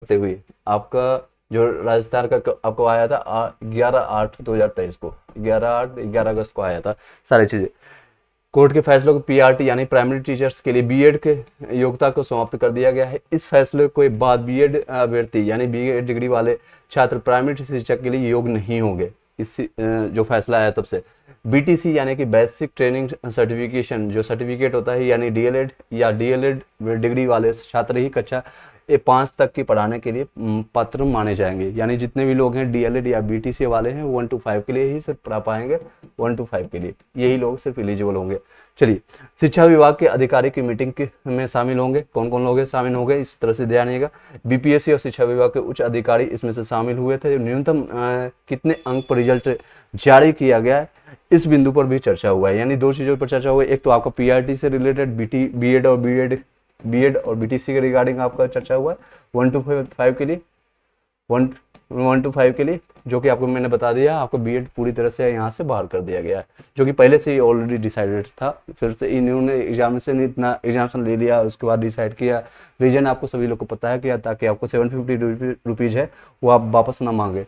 करते हुए आपका जो राजस्थान का आपको आया था 11/8/2023 को, 11/8 11 अगस्त को आया था सारी चीज़ें। कोर्ट के फैसलों को पीआरटी यानी प्राइमरी टीचर्स के लिए बीएड के योग्यता को समाप्त कर दिया गया है। इस फैसले के बाद बीएड अभ्यर्थी यानी बीएड डिग्री वाले छात्र प्राइमरी शिक्षक के लिए योग्य नहीं होंगे। इस जो फैसला आया तब से बीटीसी यानी कि बेसिक ट्रेनिंग सर्टिफिकेशन जो सर्टिफिकेट होता है यानी डीएलएड या डीएलएड डिग्री वाले छात्र ही कक्षा 5 तक की पढ़ाने के लिए पात्र माने जाएंगे। यानी जितने भी लोग हैं डीएलएड या बीटीसी वाले हैं 1 to 5 के लिए ही सिर्फ पढ़ा पाएंगे, 1 to 5 के लिए यही लोग सिर्फ एलिजिबल होंगे। चलिए, शिक्षा विभाग के अधिकारी की मीटिंग में शामिल होंगे। कौन कौन लोग शामिल होंगे इस तरह से ध्यान रखिएगा। बीपीएससी और शिक्षा विभाग के उच्च अधिकारी इसमें से शामिल हुए थे। न्यूनतम कितने अंक पर रिजल्ट जारी किया गया है इस बिंदु पर भी चर्चा हुआ है। यानी दो चीजों पर चर्चा हुई, एक तो आपका पीआरटी से रिलेटेड बीएड और बीटीसी के रिगार्डिंग आपका चर्चा हुआ है 1 to 5 के लिए, 1 to 5 के लिए, जो कि आपको मैंने बता दिया आपको बीएड पूरी तरह से यहाँ से बाहर कर दिया गया है, जो कि पहले से ही ऑलरेडी डिसाइडेड था। फिर से इन्होंने एग्जामिनेशन ले लिया, उसके बाद डिसाइड किया। रीजन आपको सभी लोग को पता है क्या, ताकि आपको 750 रुपीज़ है वो आप वापस ना मांगे।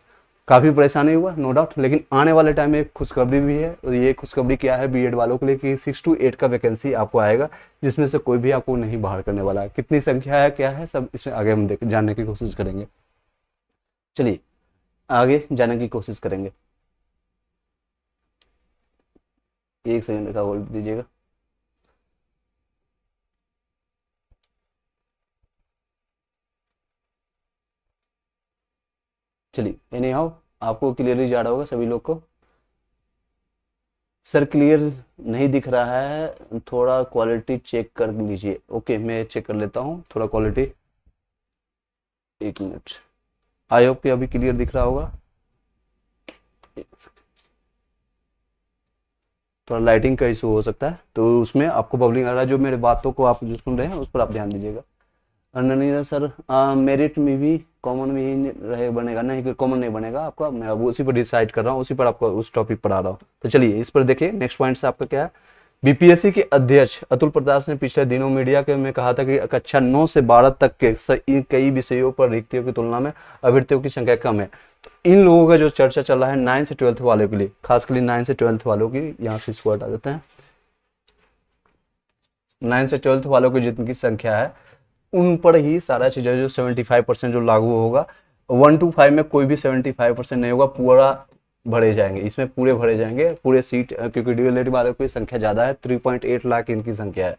काफ़ी परेशानी हुआ नो डाउट, लेकिन आने वाले टाइम में एक खुशखबरी भी है। और ये खुशखबरी क्या है बीएड वालों के लिए कि 6 to 8 का वैकेंसी आपको आएगा, जिसमें से कोई भी आपको नहीं बाहर करने वाला है। कितनी संख्या है क्या है सब इसमें आगे हम जानने की कोशिश करेंगे। चलिए आगे जानने की कोशिश करेंगे। एक सेकंड का होल्ड दीजिएगा। चलिए एनी हाउ आपको क्लियरली जा रहा होगा सभी लोग को। सर क्लियर नहीं दिख रहा है, थोड़ा क्वालिटी चेक कर लीजिए। ओके मैं चेक कर लेता हूँ थोड़ा क्वालिटी, एक मिनट। आई होप कि अभी क्लियर दिख रहा होगा। थोड़ा लाइटिंग का इशू हो सकता है तो उसमें आपको बबलिंग आ रहा है। जो मेरे बातों को आप जो सुन रहे हैं उस पर आप ध्यान दीजिएगा। नहीं सर मेरिट में भी कॉमन में ही रहे बनेगा, नहीं कॉमन नहीं बनेगा आपका, मैं अब उसी पर डिसाइड कर रहा हूँ, उसी पर आपको उस टॉपिक पर आ रहा हूँ। तो चलिए इस पर देखिए नेक्स्ट पॉइंट से आपका क्या है। बीपीएससी के अध्यक्ष अतुल प्रकाश ने पिछले दिनों मीडिया के में कहा था कि कक्षा 9 से 12 तक के कई विषयों पर रिक्तियों की तुलना में अभ्यर्थियों की संख्या कम है। तो इन लोगों का जो चर्चा चल रहा है 9 से 12th वालों के लिए, खासकर 9 से 12th वालों की, यहाँ से इसको हटा देते हैं। 9 से 12th वालों की जितनी संख्या है उन पर ही सारा चीज़ें जो 75% जो लागू होगा। 1 to 5 में कोई भी 75% नहीं होगा, पूरा भरे जाएंगे, इसमें पूरे भरे जाएंगे पूरे सीट, क्योंकि डीएलएड वालों की संख्या ज़्यादा है, 3.8 लाख इनकी संख्या है,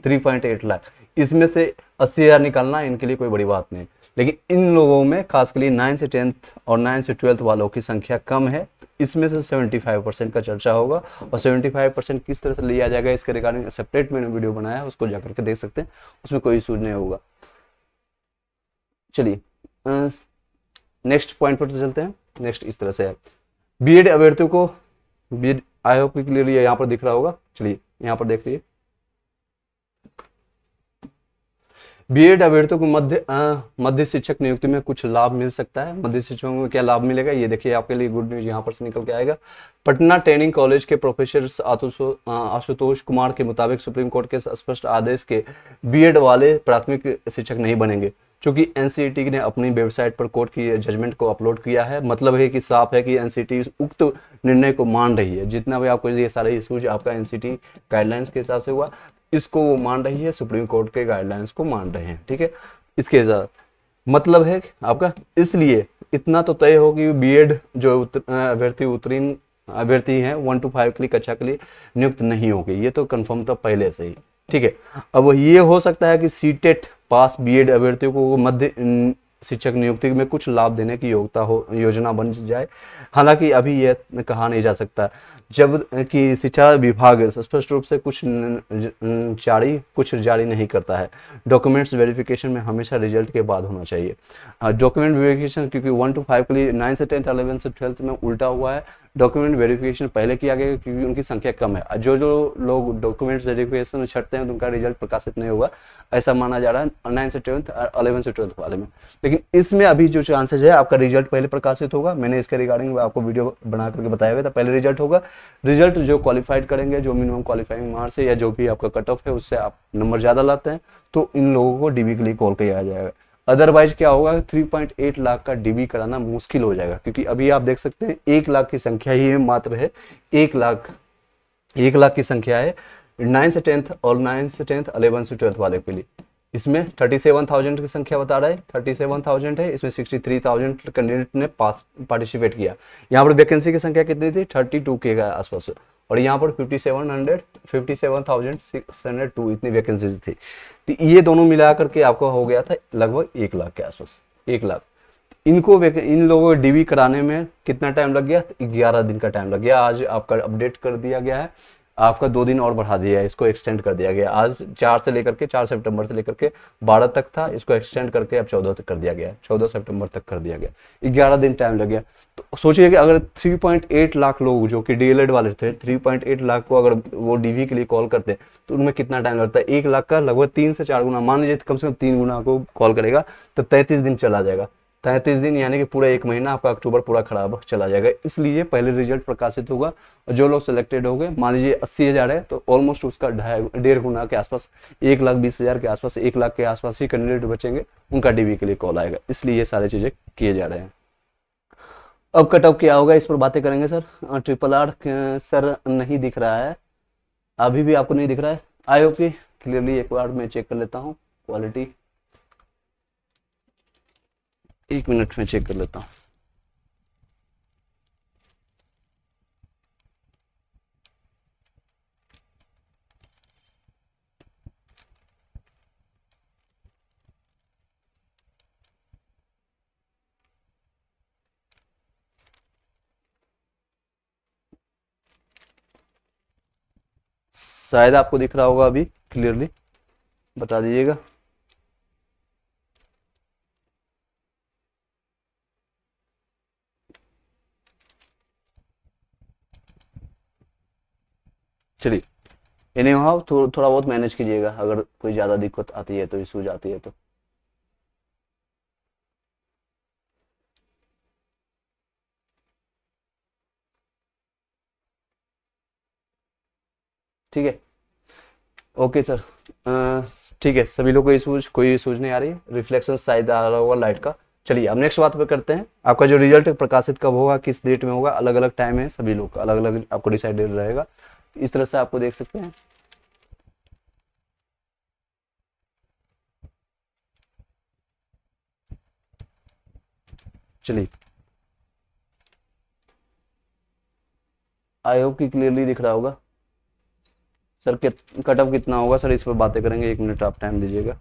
3.8 लाख। इसमें से 80,000 निकालना इनके लिए कोई बड़ी बात नहीं। लेकिन इन लोगों में खासकर 9 से 10th और 9 से 12th वालों की संख्या कम है, इसमें से 75% का चर्चा होगा। और 75% किस तरह से लिया जाएगा इसके रिगार्डिंग सेपरेट मैंने वीडियो बनाया है, उसको जाकर के देख सकते हैं, उसमें कोई इशू नहीं होगा। चलिए नेक्स्ट पॉइंट पर चलते हैं। नेक्स्ट इस तरह से है बीएड अभ्यर्थियों को, बीएड आई होप क्लियरली यहाँ पर दिख रहा होगा। चलिए यहाँ पर देख लीजिए, बीएड अभ्यर्थियों को मध्य शिक्षक नियुक्ति में कुछ लाभ मिल सकता है। मध्य शिक्षकों को क्या लाभ मिलेगा ये देखिए, आपके लिए गुड न्यूज यहाँ पर से निकल के आएगा। पटना ट्रेनिंग कॉलेज के प्रोफेसर आशुतोष कुमार के मुताबिक सुप्रीम कोर्ट के स्पष्ट आदेश के बीएड वाले प्राथमिक शिक्षक नहीं बनेंगे। चूंकि एनसीईटी ने अपनी वेबसाइट पर कोर्ट की जजमेंट को अपलोड किया है, मतलब है कि साफ है कि एनसीईटी उक्त निर्णय को मान रही है। जितना भी आपको ये सारे इशूज आपका एनसीईटी गाइडलाइंस के हिसाब से हुआ, इसको वो मान रही है, सुप्रीम कोर्ट के गाइडलाइंस को मान रहे हैं। ठीक है, इसके साथ मतलब है आपका, इसलिए इतना तो तय हो कि बीएड जो उत्तीर्ण अभ्यर्थी हैं 1 to 5 के लिए कक्षा के लिए नियुक्त नहीं होगी, ये तो कंफर्म था पहले से ही। ठीक है, अब ये हो सकता है कि सीटेट पास बीएड अभ्यर्थियों को मध्य शिक्षक नियुक्ति में कुछ लाभ देने की योजना बन जाए। हालांकि अभी यह कहा नहीं जा सकता, जब कि शिक्षा विभाग स्पष्ट रूप से कुछ जारी नहीं करता है। डॉक्यूमेंट्स वेरिफिकेशन में हमेशा रिजल्ट के बाद होना चाहिए। डॉक्यूमेंट वेरिफिकेशन क्योंकि 1 to 5 के लिए 9 से 10th 11 से 12th में उल्टा हुआ है, डॉक्यूमेंट वेरिफिकेशन पहले किया गया क्योंकि उनकी संख्या कम है। जो लोग डॉक्यूमेंट वेरिफिकेशन में छटते हैं उनका रिजल्ट प्रकाशित नहीं होगा, ऐसा माना जा रहा है 9 से 10th 11 से 12th वाले में। लेकिन इसमें अभी जो चांसेज है आपका रिजल्ट पहले प्रकाशित होगा। मैंने इसके रिगार्डिंग आपको वीडियो बना करके बताया हुआ था, पहले रिजल्ट होगा। रिजल्ट जो क्वालिफाइड करेंगे, जो मिनिमम क्वालिफाइंग मार्क्स है या जो भी आपका कट ऑफ है उससे आप नंबर ज़्यादा लाते हैं, तो इन लोगों को डीबी के लिए कॉल किया जाएगा। अदरवाइज क्या होगा, 3.8 लाख का डीबी कराना मुश्किल हो जाएगा, क्योंकि अभी आप देख सकते हैं 1 लाख की संख्या ही मात्र है, 1 लाख की संख्या है 9 से 10th और 9 से 10th 11 से 12th वाले के लिए। इसमें 37,000 की संख्या बता रहा है, 37,000 है, इसमें 63,000 कैंडिडेट ने पार्टिसिपेट किया। यहाँ पर वैकेंसी की संख्या कितनी थी, 32K के आसपास, और यहाँ पर 57,602 इतनी वैकेंसीज थी। तो ये दोनों मिला करके आपको हो गया था लगभग 1 लाख के आसपास, 1 लाख। इन लोगों को डीबी कराने में कितना टाइम लग गया, 11 दिन का टाइम लग गया। आज आपका अपडेट कर दिया गया है, आपका 2 दिन और बढ़ा दिया है, इसको एक्सटेंड कर दिया गया। आज 4 सितंबर से लेकर के 12 तक था, इसको एक्सटेंड करके अब 14 तक कर दिया गया, 14 सितंबर तक कर दिया गया, 11 दिन टाइम लग गया। तो सोचिए कि अगर 3.8 लाख लोग जो कि डीएलएड वाले थे, 3.8 लाख को अगर वो डीवी के लिए कॉल करते तो उनमें कितना टाइम लगता है, 1 लाख का लगभग 3 से 4 गुना, मान लीजिए कम से कम 3 गुना को कॉल करेगा तो 33 दिन चला जाएगा। 33 दिन यानी कि पूरा 1 महीना आपका अक्टूबर पूरा खराब चला जाएगा। इसलिए पहले रिजल्ट प्रकाशित होगा और जो लोग सिलेक्टेड हो गए, मान लीजिए 80,000 है तो ऑलमोस्ट उसका 1.5 गुना के आसपास, 1,20,000 के आसपास, 1 लाख के आसपास ही कैंडिडेट बचेंगे, उनका डीबी के लिए कॉल आएगा। इसलिए ये सारी चीजें किए जा रहे हैं। अब कट ऑफ क्या होगा इस पर बातें करेंगे सर। RRR सर नहीं दिख रहा है, अभी भी आपको नहीं दिख रहा है, आई होप कि क्लियरली एक बार मैं चेक कर लेता हूँ क्वालिटी, 1 मिनट में चेक कर लेता हूँ। शायद आपको दिख रहा होगा, अभी क्लियरली बता दीजिएगा। चलिए इन्हें वहाँ थोड़ा बहुत मैनेज कीजिएगा, अगर कोई ज़्यादा दिक्कत आती है तो, इशूज आती है तो। ठीक है, ओके सर, ठीक है, सभी लोग को कोई इशूज नहीं आ रही है, रिफ्लेक्शन शायद आ रहा होगा लाइट का। चलिए अब नेक्स्ट बात पे करते हैं। आपका जो रिजल्ट प्रकाशित कब होगा, किस डेट में होगा, अलग अलग टाइम है, सभी लोग का अलग अलग आपको डिसाइडेड रहेगा। इस तरह से आपको देख सकते हैं। चलिए आई होप कि क्लियरली दिख रहा होगा सर। कट ऑफ कितना होगा सर, इस पर बातें करेंगे, 1 मिनट आप टाइम दीजिएगा।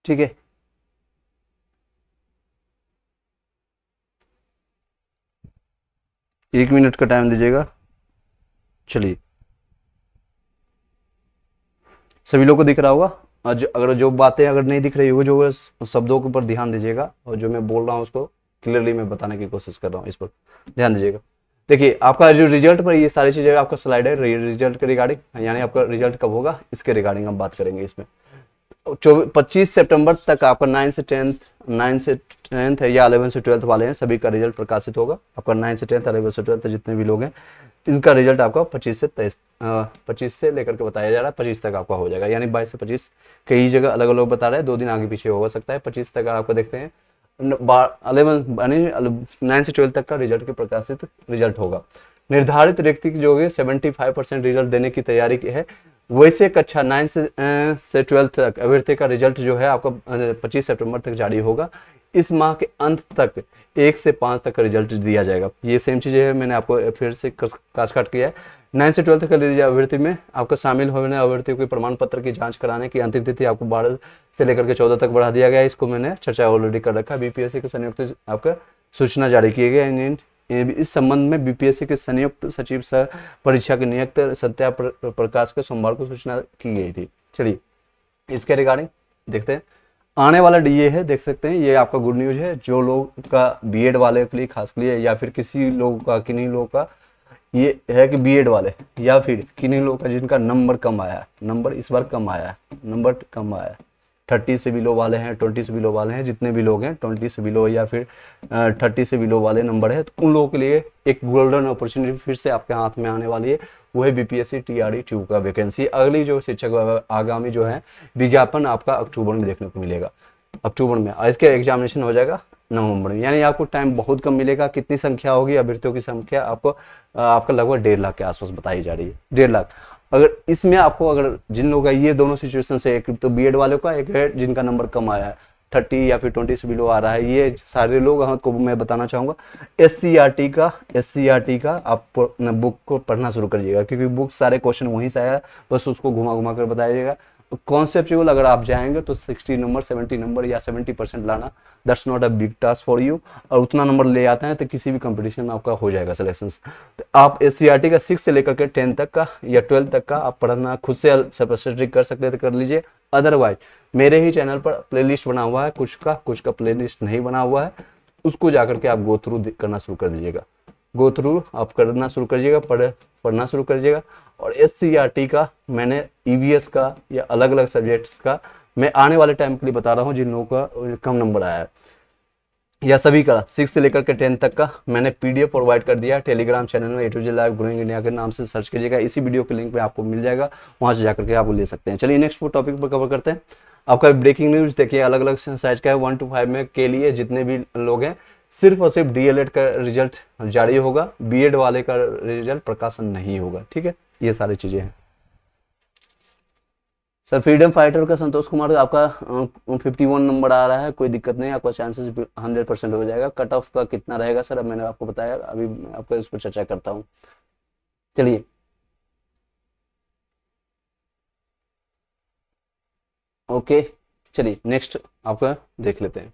ठीक है, एक मिनट का टाइम दीजिएगा। चलिए सभी लोग को दिख रहा होगा। अगर जो बातें अगर नहीं दिख रही हो, जो शब्दों के ऊपर ध्यान दीजिएगा, और जो मैं बोल रहा हूँ उसको क्लियरली मैं बताने की कोशिश कर रहा हूँ, इस पर ध्यान दीजिएगा। देखिए आपका जो रिजल्ट पर ये सारी चीजें आपका स्लाइड है रिजल्ट के रिगार्डिंग, यानी आपका रिजल्ट कब होगा इसके रिगार्डिंग हम बात करेंगे। इसमें 25 सितंबर तक आपका 9 से 10th है या 11 से 12th वाले हैं, सभी का रिजल्ट प्रकाशित होगा। आपका 9 से 10th 11 से 12th जितने भी लोग हैं, इनका रिजल्ट आपका 25 से लेकर के बताया जा रहा है 25 तक आपका हो जाएगा, यानी 22 से 25 कई जगह अलग अलग बता रहे हैं, 2 दिन आगे पीछे हो सकता है। 25 तक आपको देखते हैं 9 से 12 तक का रिजल्ट के प्रकाशित रिजल्ट होगा। निर्धारित रिक्ति की जो है 75% रिजल्ट देने की तैयारी की है। वैसे कक्षा 9 से 12 तक अभ्यर्थी का रिजल्ट जो है आपका 25 सितंबर तक जारी होगा। इस माह के अंत तक 1 से 5 तक का रिजल्ट दिया जाएगा। ये सेम चीज़ है, मैंने आपको फिर से काट किया है। 9 से 12 तक का अभ्यर्थी में आपका शामिल होने अभ्यर्थियों के प्रमाण पत्र की जांच कराने की अंतिम तिथि आपको 12 से लेकर के 14 तक बढ़ा दिया गया है। इसको मैंने चर्चा ऑलरेडी कर रखा है। बीपीएससी के संयुक्त आपका सूचना जारी किए गए। इस संबंध में बीपीएससी के संयुक्त सचिव सह परीक्षा के नियुक्त सत्या प्रकाश के सोमवार को सूचना की गई थी। चलिए इसके रिगार्डिंग देखते हैं। आने वाला डीए है, देख सकते हैं, ये आपका गुड न्यूज है। जो लोग का बीएड वाले के लिए खास के लिए, या फिर किसी लोग का किन्हीं लोग का ये है कि बीएड वाले या फिर किन्हीं लोग का जिनका नंबर कम आया है, नंबर इस बार कम आया है, नंबर कम आया है, 30 से बिलो वाले हैं, 20 से बिलो वाले हैं, जितने भी लोग हैं 20 से बिलो या फिर 30 से बिलो वाले नंबर है, तो उन लोगों के लिए एक गोल्डन अपॉर्चुनिटी फिर से आपके हाथ में आने वाली है। वो है बीपीएससी टीआरई 2 का वैकेंसी। अगली जो शिक्षक आगामी जो है विज्ञापन आपका अक्टूबर में देखने को मिलेगा, अक्टूबर में। और इसका एग्जामिनेशन हो जाएगा नवंबर में, यानी आपको टाइम बहुत कम मिलेगा। कितनी संख्या होगी अभ्यर्थियों की संख्या, आपको आपका लगभग 1.5 लाख के आसपास बताई जा रही है, 1.5 लाख। अगर इसमें आपको, अगर जिन लोगों का ये दोनों सिचुएशन से, एक तो बीएड वालों का, एक है जिनका नंबर कम आया है 30 या फिर 20 से बिलो आ रहा है, ये सारे लोग आपको मैं बताना चाहूँगा एससीईआरटी का आप बुक को पढ़ना शुरू करिएगा, क्योंकि बुक सारे क्वेश्चन वहीं से आया, बस उसको घुमा घुमा कर बताइएगा। कॉन्सेप्चुअल अगर आप जाएंगे तो 60 नंबर 70 नंबर या 70% लाना, that's not a big task for you. और उतना नंबर ले आते हैं तो किसी भी कंपटीशन में आपका हो जाएगा सिलेक्शन। तो आप एससीईआरटी का 6 से लेकर के 10 तक का या 12 तक का आप पढ़ना खुद से स्टडी कर सकते हैं तो कर लीजिए। अदरवाइज मेरे ही चैनल पर प्लेलिस्ट बना हुआ है, कुछ का प्लेलिस्ट नहीं बना हुआ है, उसको जाकर के आप गो थ्रू करना शुरू कर दीजिएगा, गो थ्रू आप करना शुरू करिएगा, पढ़ना शुरू करिएगा। और एससीईआरटी का मैंने ईवीएस का या अलग अलग सब्जेक्ट्स का मैं आने वाले टाइम के लिए बता रहा हूँ, जिन लोगों का कम नंबर आया है या सभी का 6 से लेकर के 10 तक का मैंने पीडीएफ प्रोवाइड कर दिया टेलीग्राम चैनल में, A2Z लाइव ग्रोइंग इंडिया के नाम से सर्च कीजिएगा, इसी वीडियो के लिंक पे आपको मिल जाएगा, वहां से जाकर के आप ले सकते हैं। चलिए नेक्स्ट टॉपिक पर कवर करते हैं। आपका ब्रेकिंग न्यूज देखिए, अलग अलग साइज का है, 1 to 5 में के लिए जितने भी लोग हैं, सिर्फ और सिर्फ डीएलएड का रिजल्ट जारी होगा, बीएड वाले का रिजल्ट प्रकाशन नहीं होगा, ठीक है, ये सारी चीजें हैं। सर फ्रीडम फाइटर का संतोष कुमार का आपका 51 नंबर आ रहा है, कोई दिक्कत नहीं, आपका चांसेस 100% हो जाएगा। कट ऑफ का कितना रहेगा सर, अब मैंने आपको बताया, अभी आपको इस पर चर्चा करता हूँ। चलिए ओके, चलिए नेक्स्ट आपका देख लेते हैं।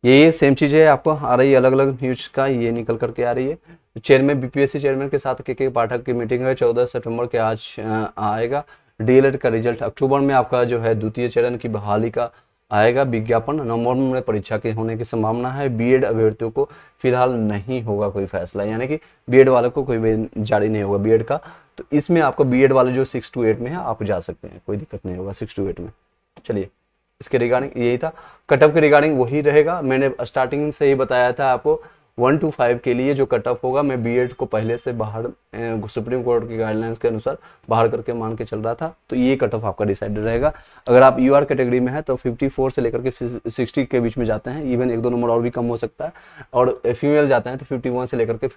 ये सेम चीज है, आपको आ रही है अलग अलग न्यूज का, ये निकल करके आ रही है। चेयरमैन बीपीएससी चेयरमैन के साथ के पाठक की मीटिंग है 14 सितंबर के आज आएगा। डीएलएड का रिजल्ट अक्टूबर में आपका जो है द्वितीय चरण की बहाली का आएगा विज्ञापन, नवंबर में परीक्षा के होने की संभावना है। बीएड अभ्यर्थियों को फिलहाल नहीं होगा कोई फैसला, यानी कि बीएड वालों को कोई जारी नहीं होगा बीएड का। तो इसमें आपको बीएड वाले जो 6 to 8 में है आप जा सकते हैं, कोई दिक्कत नहीं होगा 6 to 8 में। चलिए इसके रिगार्डिंग यही था, कटअप के रिगार्डिंग वही रहेगा, मैंने स्टार्टिंग से ही बताया था आपको 1 to 5 के लिए जो कट ऑफ होगा, मैं बीएड को पहले से बाहर सुप्रीम कोर्ट की गाइडलाइंस के अनुसार बाहर करके मान के चल रहा था, तो ये कट ऑफ आपका डिसाइडेड रहेगा। अगर आप यूआर कैटेगरी में है तो 54 से लेकर के 60 के बीच में जाते हैं, इवन 1-2 नंबर और भी कम हो सकता है। और फीमेल जाते हैं तो 51 से लेकर के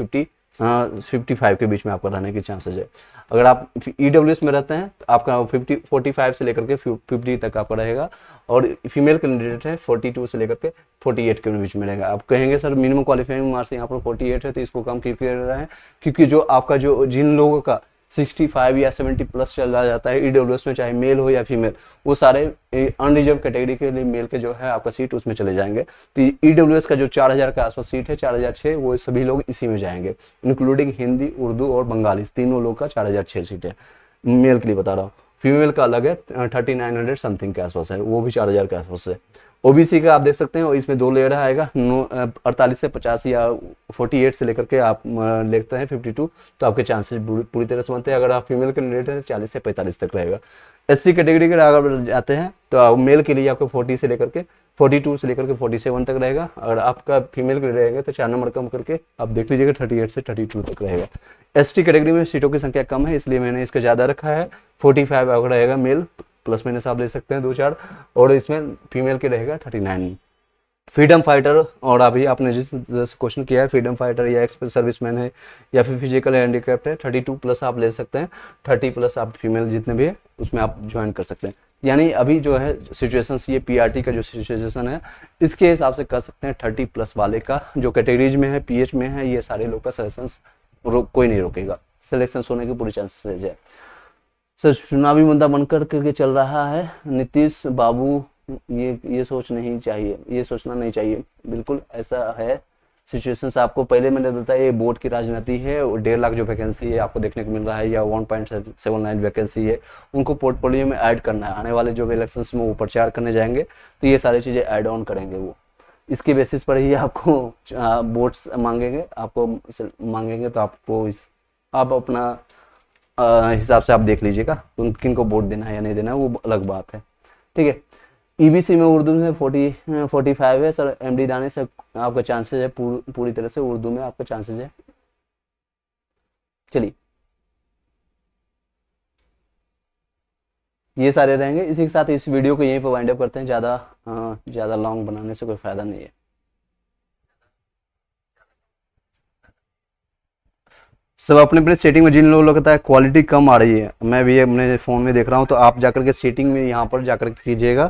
55 के बीच में आपका रहने की चांसेस है। अगर आप ईडब्ल्यूएस में रहते हैं तो आपका 45 से लेकर के 50 तक आपका रहेगा, और फीमेल कैंडिडेट है 42 से लेकर के 48 के बीच में रहेगा। आप कहेंगे सर मिनिमम क्वालिफाइंग मार्क्स यहाँ पर 48 है तो इसको कम क्यों कर रहे हैं, क्योंकि जो आपका जो जिन लोगों का 65 या 70 प्लस चला जाता है ईडब्ल्यूएस में, चाहे मेल हो या फीमेल, वो सारे अनरिजर्व कैटेगरी के लिए मेल के जो है आपका सीट उसमें चले जाएंगे। तो ईडब्ल्यूएस का जो 4000 के आसपास सीट है, 4006, वो सभी लोग इसी में जाएंगे, इंक्लूडिंग हिंदी, उर्दू और बंगाली, तीनों लोग का 4006 सीट है, मेल के लिए बता रहा हूँ। फीमेल का अलग है, 3900 समथिंग के आसपास है, वो भी 4000 के आसपास है। ओबीसी का आप देख सकते हैं, और इसमें 2 लेयर आएगा, 48 से 50 या 48 से लेकर के आप लेते हैं 52, तो आपके चांसेस पूरी तरह से बनते हैं। अगर आप फीमेल कैंडिडेट हैं 40 से 45 तक रहेगा। एससी कैटेगरी के अगर जाते हैं तो मेल के लिए आपको 42 से लेकर के 47 तक रहेगा। अगर आपका फीमेल के रहेगा तो 4 नंबर कम करके आप देख लीजिएगा 38 से 32 तक रहेगा। एसटी कैटेगरी में सीटों की संख्या कम है, इसलिए मैंने इसका ज़्यादा रखा है। 45 अगर रहेगा मेल, प्लस माइनस आप ले सकते हैं 2-4, और इसमें फीमेल के रहेगा 39। फ्रीडम फाइटर, और अभी आपने जिस क्वेश्चन किया है, फ्रीडम फाइटर या एक्सप्रेस सर्विसमैन है या फिर फिजिकल हैंडीकैप्ड है, 32 प्लस आप ले सकते हैं, 30 प्लस आप फीमेल जितने भी है उसमें आप ज्वाइन कर सकते हैं। यानी अभी जो है सिचुएशन, ये पीआरटी का जो सिचुएशन है इसके हिसाब से कर सकते हैं 30 प्लस वाले का जो कैटेगरीज में है, पीएच में है, ये सारे लोग का सिलेक्शन कोई नहीं रोकेगा, सिलेक्शन होने की पूरी चांसेस है। सर चुनावी मुद्दा बनकर के चल रहा है नीतीश बाबू, ये सोचना नहीं चाहिए, बिल्कुल ऐसा है सिचुएशंस। आपको पहले मैंने बताया ये बोर्ड की राजनीति है, 1.5 लाख जो वैकेंसी है आपको देखने को मिल रहा है, या 1.79 वैकेंसी है, उनको पोर्टफोलियो में ऐड करना है। आने वाले जो इलेक्शंस में वो प्रचार करने जाएंगे तो ये सारी चीज़ें ऐड ऑन करेंगे, वो इसके बेसिस पर ही आपको वोट्स मांगेंगे, तो आपको आप अपना हिसाब से आप देख लीजिएगा किन को वोट देना है या नहीं देना है, वो अलग बात है, ठीक है। ईबीसी में उर्दू में 45 है सर। एमडी दानिश से आपका चांसेस है पूरी तरह से उर्दू में आपका चांसेस है। चलिए ये सारे रहेंगे। इसी के साथ इस वीडियो को यहीं पर वाइंड अप करते हैं, ज़्यादा लॉन्ग बनाने से कोई फ़ायदा नहीं है। सब अपने अपने सेटिंग में, जिन लोगों को लगता है क्वालिटी कम आ रही है, मैं भी अपने फ़ोन में देख रहा हूँ, तो आप जाकर के सेटिंग में यहाँ पर जाकर के कीजिएगा,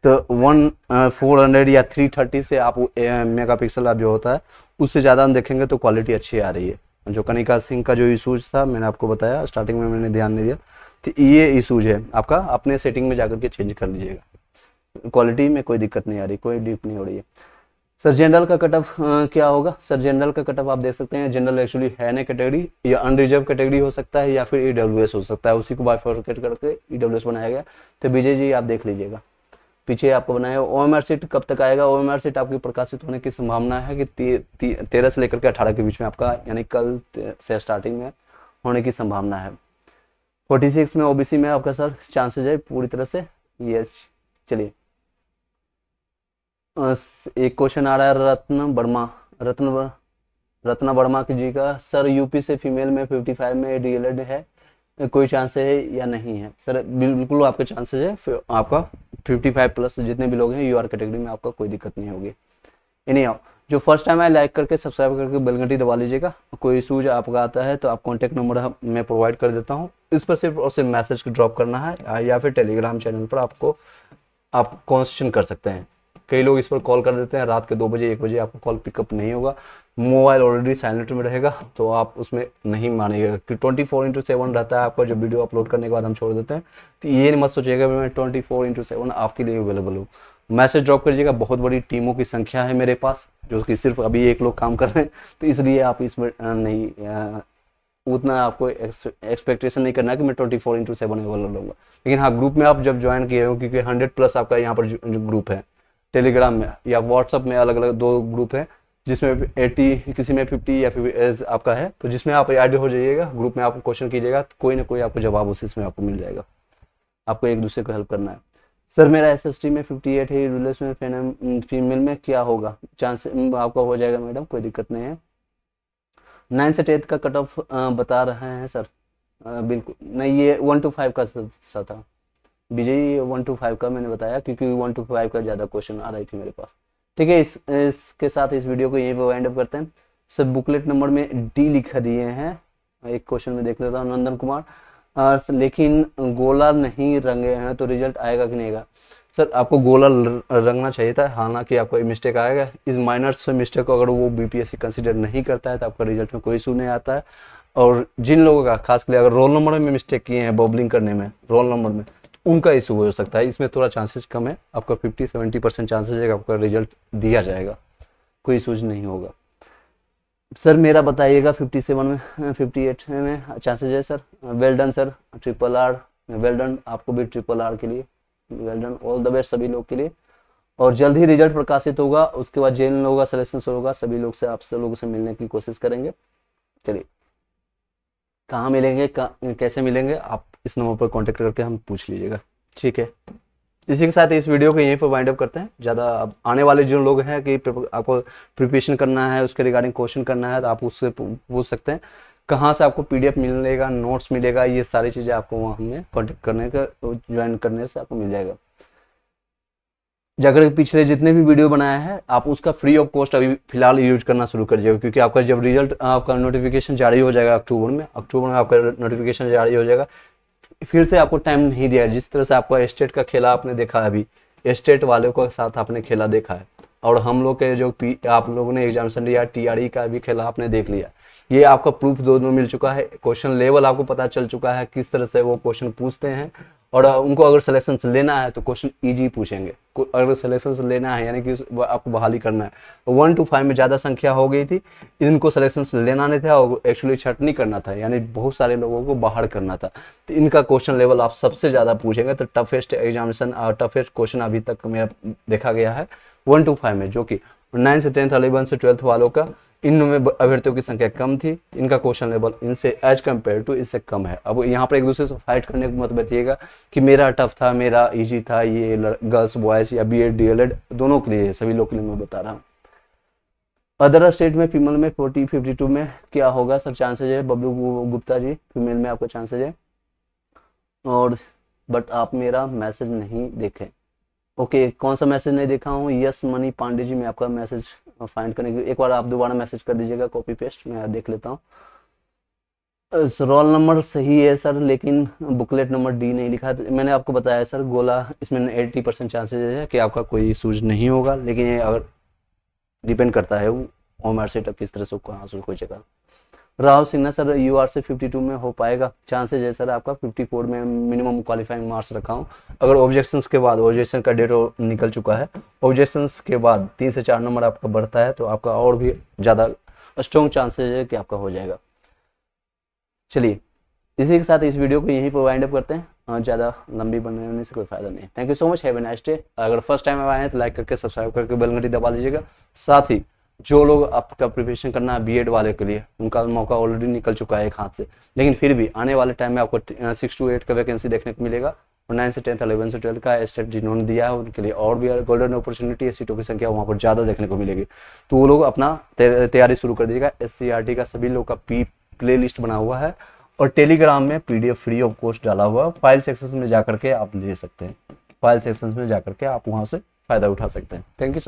तो 400 या 330 से आप मेगापिक्सल आप जो होता है उससे ज़्यादा हम देखेंगे तो क्वालिटी अच्छी आ रही है। जो कनिका सिंह का जो इशूज़ था मैंने आपको बताया स्टार्टिंग में, मैंने ध्यान नहीं दिया, तो ये इशूज़ है आपका, अपने सेटिंग में जाकर के चेंज कर लीजिएगा। क्वालिटी में कोई दिक्कत नहीं आ रही, कोई डिप नहीं हो रही है। सर जनरल का कट ऑफ क्या होगा? सर जनरल का कट ऑफ आप देख सकते हैं, जनरल एक्चुअली है ना कैटेगरी, या अनरिजर्व कैटेगरी हो सकता है या फिर ईडब्ल्यूएस हो सकता है, उसी को बाइफरकेट करके ईडब्ल्यूएस बनाया गया। तो विजय जी आप देख लीजिएगा, पीछे आपको बनाया। ओएमआर सीट कब तक आएगा? ओएमआर सीट आपकी प्रकाशित होने की संभावना है कि 13 से लेकर के 18 के बीच में आपका, यानी कल से स्टार्टिंग में होने की संभावना है। 46 में ओबीसी में आपका सर चांसेस है पूरी तरह से ये। चलिए एक क्वेश्चन आ रहा है रत्ना वर्मा जी का, सर यूपी से फीमेल में 55 में डीएलएड है, कोई चांस है या नहीं है? सर बिल्कुल आपके चांसेस है, फिर आपका 55 प्लस जितने भी लोग हैं यूआर कैटेगरी में आपका कोई दिक्कत नहीं होगी। इन्हें आओ जो फर्स्ट टाइम है लाइक करके सब्सक्राइब करके बेल घंटी दबा लीजिएगा। कोई इशूज आपका आता है तो आप कॉन्टैक्ट नंबर मैं प्रोवाइड कर देता हूँ, इस पर सिर्फ और सिर्फ मैसेज ड्रॉप करना है, या फिर टेलीग्राम चैनल पर आप क्वेश्चन कर सकते हैं। कई लोग इस पर कॉल कर देते हैं, रात के 2 बजे 1 बजे आपको कॉल पिकअप नहीं होगा, मोबाइल ऑलरेडी साइलेंट में रहेगा, तो आप उसमें नहीं मानिएगा कि 24/7 रहता है आपका, जो वीडियो अपलोड करने के बाद हम छोड़ देते हैं। तो ये मत सोचिएगा मैं 24/7 आपके लिए अवेलेबल हूँ। मैसेज ड्रॉप करिएगा। बहुत बड़ी टीमों की संख्या है मेरे पास, जो कि सिर्फ अभी 1 लोग काम कर रहे हैं, तो इसलिए आप इसमें नहीं उतना आपको एक्सपेक्टेशन नहीं करना है कि मैं 24/7 अवेलेबल रहूँगा। लेकिन हाँ, ग्रुप में आप जब ज्वाइन किए हो, क्योंकि 100+ आपका यहाँ पर जो ग्रुप है टेलीग्राम में या व्हाट्सअप में, अलग अलग 2 ग्रुप हैं, जिसमें 80 किसी में 50 या फिर एज आपका है, तो जिसमें आप ऐड हो जाइएगा, ग्रुप में आप क्वेश्चन कीजिएगा, तो कोई ना कोई आपको जवाब उसी में आपको मिल जाएगा। आपको एक दूसरे को हेल्प करना है। सर मेरा एसएसटी में 58 है, रूलर्स में फीमेल में क्या होगा? चांस आपका हो जाएगा मैडम, कोई दिक्कत नहीं है। 9 से 10 का कट ऑफ बता रहे हैं सर। बिल्कुल नहीं, ये 1 to 5 का सा था विजय, 1 to 5 का मैंने बताया, क्योंकि 1 to 5 का ज़्यादा क्वेश्चन आ रही थी मेरे पास। ठीक है, इसके साथ इस वीडियो को यहीं पर वाइंड अप करते हैं। सर बुकलेट नंबर में डी लिखा दिए हैं, एक क्वेश्चन में देख लेता हूँ। नंदन कुमार, लेकिन गोला नहीं रंगे हैं तो रिजल्ट आएगा कि नहीं आएगा? सर आपको गोला रंगना चाहिए था, हालांकि आपको मिस्टेक आएगा। इस माइनर से मिस्टेक को अगर वो बीपीएससी कंसीडर नहीं करता है तो आपका रिजल्ट में कोई इशू नहीं आता है। और जिन लोगों का खासकर अगर रोल नंबर में मिस्टेक किए हैं, बबलिंग करने में, रोल नंबर में, उनका इशू हो सकता है। इसमें थोड़ा चांसेस कम है, आपका 50-70% चांसेस है कि आपका रिजल्ट दिया जाएगा, कोई इशूज नहीं होगा। सर मेरा बताइएगा 57 में 58 में चांसेस है sir. Well done sir, RRR well done, आपको भी RRR के लिए well done, all the best सभी लोग के लिए। और जल्द ही रिजल्ट प्रकाशित होगा, उसके बाद जिन लोगों का सिलेक्शन होगा सभी लोग से, आप सब लोगों से मिलने की कोशिश करेंगे। चलिए कहाँ मिलेंगे, कैसे मिलेंगे, आप इस नंबर पर कांटेक्ट करके हम पूछ लीजिएगा, ठीक है। इसी के साथ इस वीडियो को यहीं पर वाइंड अप करते हैं। ज़्यादा अब आने वाले जो लोग हैं कि आपको प्रिपरेशन करना है, उसके रिगार्डिंग क्वेश्चन करना है, तो आप उससे पूछ सकते हैं। कहाँ से आपको PDF मिलेगा, नोट्स मिलेगा, ये सारी चीज़ें आपको वहाँ हमें कॉन्टेक्ट करने का, ज्वाइन करने से आपको मिल जाएगा। जाकर पिछले जितने भी वीडियो बनाया है आप उसका फ्री ऑफ कॉस्ट अभी फिलहाल यूज करना शुरू कर दिएगा, क्योंकि आपका जब रिजल्ट आपका नोटिफिकेशन जारी हो जाएगा अक्टूबर में आपका नोटिफिकेशन जारी हो जाएगा, फिर से आपको टाइम नहीं दिया है। जिस तरह से आपका स्टेट का खेला आपने देखा है, अभी स्टेट वालों के साथ आपने खेला देखा है, और हम लोग के जो आप लोगों ने एग्जामिनेशन दिया TRE का भी खेला आपने देख लिया। ये आपका प्रूफ दोनों मिल चुका है, क्वेश्चन लेवल आपको पता चल चुका है, किस तरह से वो क्वेश्चन पूछते हैं, और उनको अगर सिलेक्शन लेना है तो क्वेश्चन ईजी पूछेंगे। अगर सिलेक्शन लेना है यानी कि आपको बहाली करना है, 1 to 5 में ज़्यादा संख्या हो गई थी, इनको सिलेक्शन लेना नहीं था और एक्चुअली छटनी करना था, यानी बहुत सारे लोगों को बाहर करना था। तो इनका क्वेश्चन लेवल आप सबसे ज़्यादा पूछेंगे। तो टफेस्ट एग्जामिनेशन और टफेस्ट क्वेश्चन अभी तक मेरा देखा गया है 1 to 5 में, जो कि 9 से 10th 11 से 12th वालों का इनमें अभ्यर्थियों की संख्या कम थी, इनका क्वेश्चन लेवल इनसे एज कम्पेयर टू इससे कम है। अब यहाँ पर एक दूसरे से फाइट करने को मत बताइएगा कि मेरा टफ था, मेरा इजी था, ये गर्ल्स बॉयज़ या BEd DLEd दोनों के लिए, सभी लोग के लिए मैं बता रहा हूँ। अदर स्टेट में फीमेल में 40-52 में क्या होगा सर चांसेज है? बबलू गुप्ता जी, फीमेल में आपका चांसेज है। और बट आप मेरा मैसेज नहीं देखें। ओके, कौन सा मैसेज नहीं देखा हूँ? यस मनी पांडे जी, मैं आपका मैसेज फाइंड करने की, एक बार आप दोबारा मैसेज कर दीजिएगा, कॉपी पेस्ट मैं देख लेता हूँ। रोल नंबर सही है सर, लेकिन बुकलेट नंबर डी नहीं लिखा है। मैंने आपको बताया सर गोला, इसमें 80% चांसेज है कि आपका कोई इशूज नहीं होगा, लेकिन ये अगर डिपेंड करता है वो होमर सेट किस तरह से हासिल हो जाएगा। राहुल सिन्हा सर UR से 52 में हो पाएगा? चांसेज है सर आपका 54 में मिनिमम क्वालिफाइंग मार्क्स रखा हूँ। अगर ऑब्जेक्शंस के बाद, ऑब्जेक्शन का डेट निकल चुका है, ऑब्जेक्शंस के बाद 3 से 4 नंबर आपका बढ़ता है तो आपका और भी ज़्यादा स्ट्रॉन्ग चांसेज है कि आपका हो जाएगा। चलिए इसी के साथ इस वीडियो को यहीं पर वाइंड अप करते हैं, ज़्यादा लंबी बनने से कोई फायदा नहीं। Thank you so much, have a nice day. अगर फर्स्ट टाइम आए हैं तो लाइक करके सब्सक्राइब करके बेल घंटी दबा लीजिएगा। साथ ही जो लोग आपका प्रिपरेशन करना है BEd वाले के लिए, उनका मौका ऑलरेडी निकल चुका है एक हाथ से, लेकिन फिर भी आने वाले टाइम में आपको 6 to 8 का वैकेंसी देखने को मिलेगा, और 9 से 10 11 से 12 का स्टेट जिन्होंने दिया है उनके लिए और भी गोल्डन अपॉर्चुनिटी है, सीटों की संख्या वहाँ पर ज़्यादा देखने को मिलेगी। तो वो लोग अपना तैयारी शुरू कर दीजिएगा। SCRT का सभी लोग का प्ले लिस्ट बना हुआ है और टेलीग्राम में PDF फ्री ऑफ कॉस्ट डाला हुआ है। फाइल सेक्शन में जाकर के आप ले सकते हैं, फाइल सेक्शन में जाकर के आप वहाँ से फ़ायदा उठा सकते हैं। Thank you.